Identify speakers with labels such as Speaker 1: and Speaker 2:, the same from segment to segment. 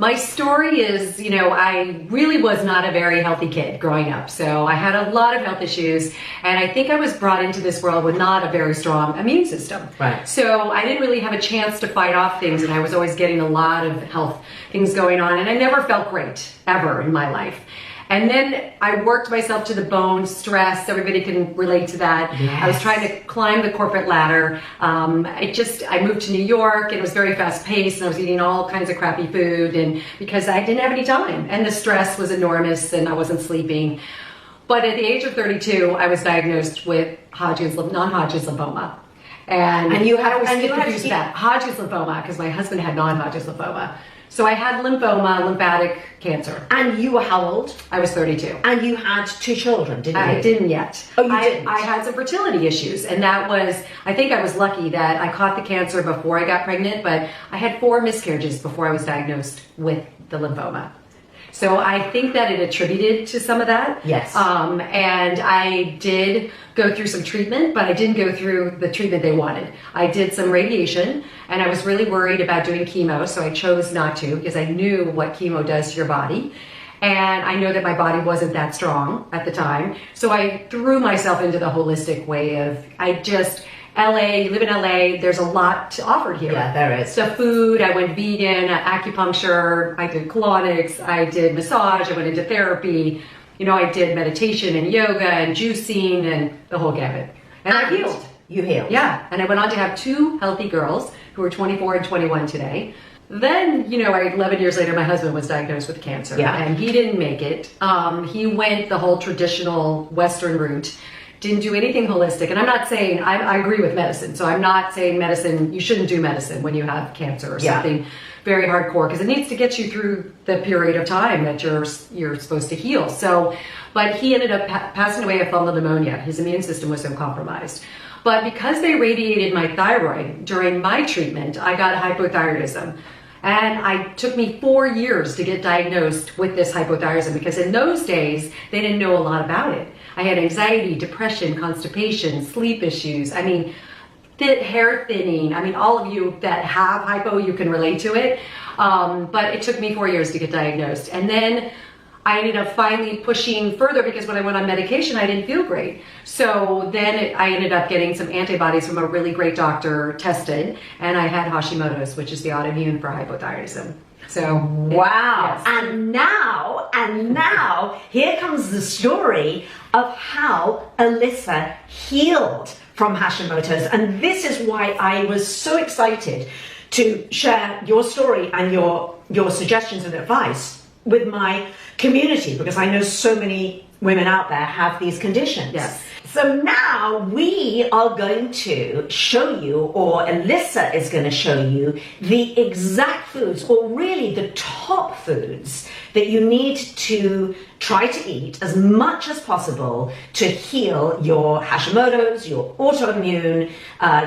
Speaker 1: My story is, I really was not a very healthy kid growing up. So I had a lot of health issues, and I think I was brought into this world with not a very strong immune system.
Speaker 2: Right.
Speaker 1: So I didn't really have a chance to fight off things, and I was always getting a lot of health things going on, and I never felt great, ever in my life. And then I worked myself to the bone, stress, everybody can relate to that.
Speaker 2: Yes.
Speaker 1: I was trying to climb the corporate ladder. I moved to New York, and it was very fast paced, and I was eating all kinds of crappy food, and because I didn't have any time, and the stress was enormous, and I wasn't sleeping. But at the age of 32, I was diagnosed with non-Hodgkin's lymphoma. And you had that Hodgkin's lymphoma because my husband had non-Hodgkin's lymphoma. So I had lymphoma, lymphatic cancer.
Speaker 2: And you were how old?
Speaker 1: I was 32.
Speaker 2: And you had 2 children, didn't you?
Speaker 1: I didn't yet.
Speaker 2: Oh, you didn't?
Speaker 1: I had some fertility issues, and I think I was lucky that I caught the cancer before I got pregnant, but I had 4 miscarriages before I was diagnosed with the lymphoma. So I think that it attributed to some of that.
Speaker 2: Yes.
Speaker 1: And I did go through some treatment, but I didn't go through the treatment they wanted. I did some radiation, and I was really worried about doing chemo, so I chose not to because I knew what chemo does to your body. And I know that my body wasn't that strong at the time. So I threw myself into the holistic way of, you live in LA, there's a lot offered here.
Speaker 2: Yeah, there is.
Speaker 1: So food, I went vegan, acupuncture, I did colonics, I did massage, I went into therapy, I did meditation and yoga and juicing and the whole gamut. And I healed.
Speaker 2: You healed.
Speaker 1: Yeah, and I went on to have 2 healthy girls who are 24 and 21 today. Then, 11 years later, my husband was diagnosed with cancer, and he didn't make it. He went the whole traditional Western route. Didn't do anything holistic. And I'm not saying, I agree with medicine. So I'm not saying medicine, you shouldn't do medicine when you have cancer or something very hardcore, because it needs to get you through the period of time that you're supposed to heal. So, but he ended up passing away of fungal pneumonia. His immune system was so compromised. But because they radiated my thyroid during my treatment, I got hypothyroidism. And it took me 4 years to get diagnosed with this hypothyroidism, because in those days, they didn't know a lot about it. I had anxiety, depression, constipation, sleep issues. Hair thinning. All of you that have hypo, you can relate to it. But it took me 4 years to get diagnosed. And then I ended up finally pushing further, because when I went on medication, I didn't feel great. So then I ended up getting some antibodies from a really great doctor tested, and I had Hashimoto's, which is the autoimmune for hypothyroidism. So
Speaker 2: wow.
Speaker 1: Yes.
Speaker 2: And now here comes the story of how Elissa healed from Hashimoto's. And this is why I was so excited to share your story and your suggestions and advice with my community, because I know so many women out there have these conditions.
Speaker 1: Yes.
Speaker 2: So now we are going to show you, or Elissa is going to show you, the exact foods, or really the top foods that you need to try to eat as much as possible to heal your Hashimoto's, your autoimmune,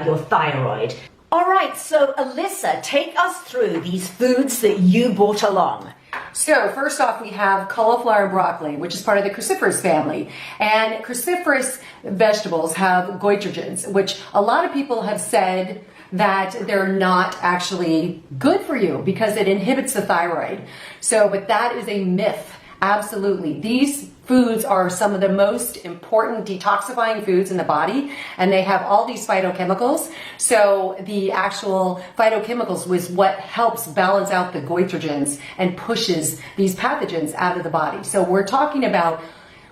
Speaker 2: your thyroid. All right, so Elissa, take us through these foods that you brought along.
Speaker 1: So first off, we have cauliflower and broccoli, which is part of the cruciferous family. And cruciferous vegetables have goitrogens, which a lot of people have said that they're not actually good for you because it inhibits the thyroid. But that is a myth. Absolutely. These foods are some of the most important detoxifying foods in the body, and they have all these phytochemicals. So the actual phytochemicals was what helps balance out the goitrogens and pushes these pathogens out of the body. So we're talking about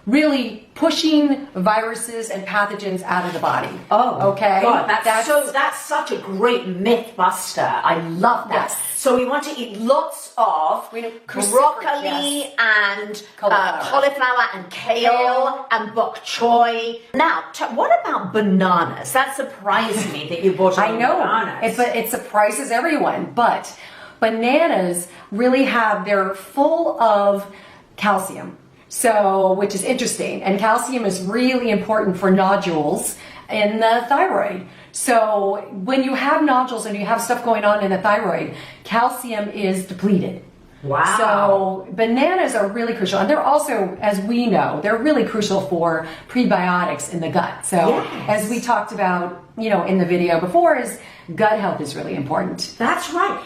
Speaker 1: really pushing viruses and pathogens out of the body.
Speaker 2: Oh,
Speaker 1: okay.
Speaker 2: God, that's such a great myth buster. I love that.
Speaker 1: Yes.
Speaker 2: So we want to eat lots of broccoli and cauliflower and kale and bok choy. Now, what about bananas? That surprised me that you bought bananas.
Speaker 1: It surprises everyone, but bananas really they're full of calcium. Which is interesting. And calcium is really important for nodules in the thyroid. So when you have nodules and you have stuff going on in the thyroid, calcium is depleted.
Speaker 2: Wow.
Speaker 1: So bananas are really crucial. And they're also, as we know, they're really crucial for prebiotics in the gut. So as we talked about, in the video before, is gut health is really important.
Speaker 2: That's right.